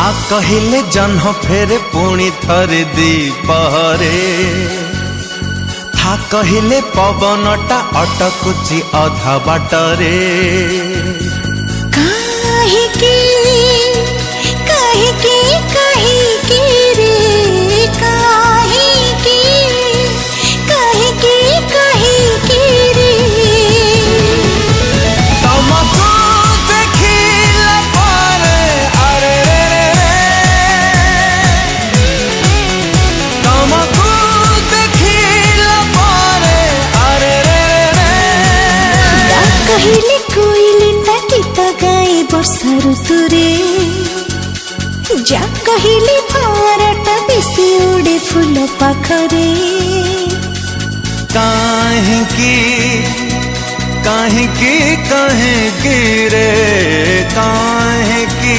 आ कहिले जन्ह फेरे पुणी थरे दीपहरे था कहिले पवनटा अटकुची अधा बाटरे काहेकी काहेकी काहेकी रे काहेकी काहेकी काहेकी रे तुमको देखिला पारे अरे रे तुमको देखिला पारे अरे रे कहिले कोइलिटा गीत गाए वर्षा ऋतुरे जा कहिले पाराटा बेसी उडे फूल पाखरे काहेकी काहेकी काहेकी रे काहेकी